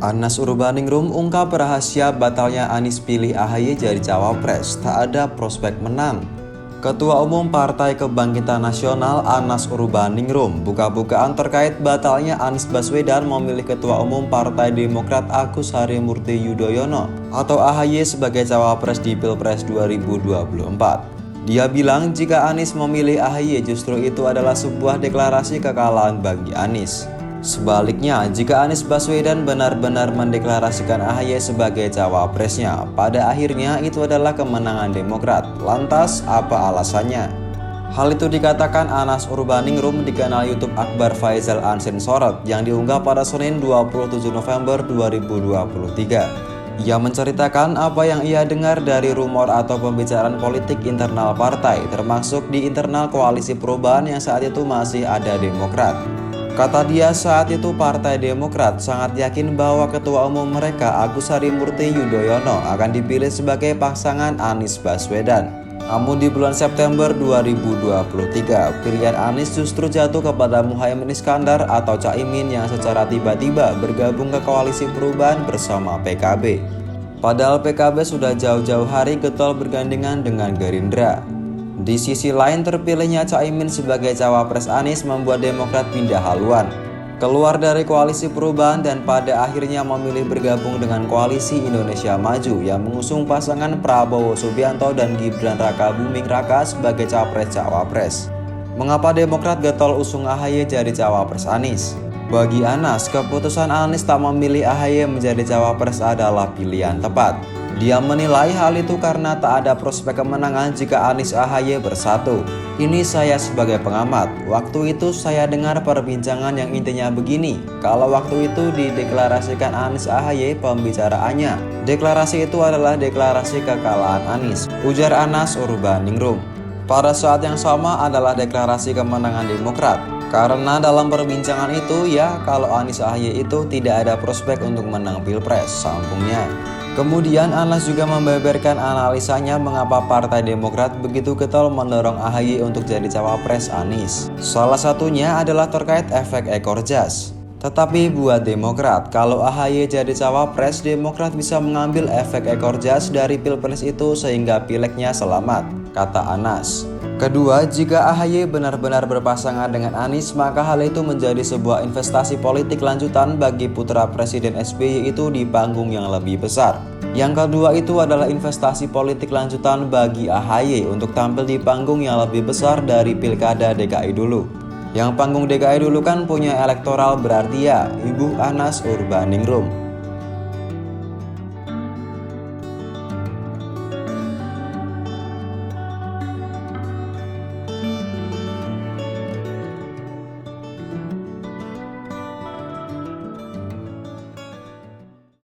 Anas Urbaningrum ungkap rahasia batalnya Anies pilih AHY jadi cawapres, tak ada prospek menang. Ketua Umum Partai Kebangkitan Nasional Anas Urbaningrum buka-bukaan terkait batalnya Anies Baswedan memilih Ketua Umum Partai Demokrat Agus Harimurti Yudhoyono atau AHY sebagai cawapres di Pilpres 2024. Dia bilang jika Anies memilih AHY justru itu adalah sebuah deklarasi kekalahan bagi Anies. Sebaliknya, jika Anies Baswedan benar-benar mendeklarasikan AHY sebagai cawapresnya, pada akhirnya itu adalah kemenangan Demokrat. Lantas, apa alasannya? Hal itu dikatakan Anas Urbaningrum di kanal YouTube Akbar Faisal Uncensored yang diunggah pada Senin 27 November 2023. Ia menceritakan apa yang ia dengar dari rumor atau pembicaraan politik internal partai, termasuk di internal koalisi perubahan yang saat itu masih ada Demokrat. Kata dia, saat itu Partai Demokrat sangat yakin bahwa Ketua Umum mereka Agus Harimurti Yudhoyono akan dipilih sebagai pasangan Anies Baswedan. Namun di bulan September 2023, pilihan Anies justru jatuh kepada Muhaimin Iskandar atau Caimin yang secara tiba-tiba bergabung ke koalisi perubahan bersama PKB. Padahal PKB sudah jauh-jauh hari getol bergandengan dengan Gerindra. Di sisi lain, terpilihnya Caimin sebagai cawapres Anies membuat Demokrat pindah haluan, keluar dari koalisi perubahan dan pada akhirnya memilih bergabung dengan koalisi Indonesia Maju yang mengusung pasangan Prabowo Subianto dan Gibran Rakabuming Raka sebagai capres-cawapres. Mengapa Demokrat getol usung AHY jadi cawapres Anies? Bagi Anas, keputusan Anies tak memilih AHY menjadi cawapres adalah pilihan tepat. Dia menilai hal itu karena tak ada prospek kemenangan jika Anies AHY bersatu. Ini saya sebagai pengamat. Waktu itu saya dengar perbincangan yang intinya begini. Kalau waktu itu dideklarasikan Anies AHY, pembicaraannya deklarasi itu adalah deklarasi kekalahan Anies, ujar Anas Urbaningrum. Pada saat yang sama adalah deklarasi kemenangan Demokrat. Karena dalam perbincangan itu ya kalau Anies AHY itu tidak ada prospek untuk menang Pilpres, sambungnya. Kemudian Anas juga membeberkan analisanya mengapa Partai Demokrat begitu getol mendorong AHY untuk jadi cawapres Anies. Salah satunya adalah terkait efek ekor jas. Tetapi buat Demokrat, kalau AHY jadi cawapres, Demokrat bisa mengambil efek ekor jas dari Pilpres itu sehingga pileknya selamat, kata Anas. Kedua, jika AHY benar-benar berpasangan dengan Anies, maka hal itu menjadi sebuah investasi politik lanjutan bagi putra Presiden SBY itu di panggung yang lebih besar. Yang kedua itu adalah investasi politik lanjutan bagi AHY untuk tampil di panggung yang lebih besar dari Pilkada DKI dulu. Yang panggung DKI dulu kan punya elektoral berarti ya, Ibu Anas Urbaningrum.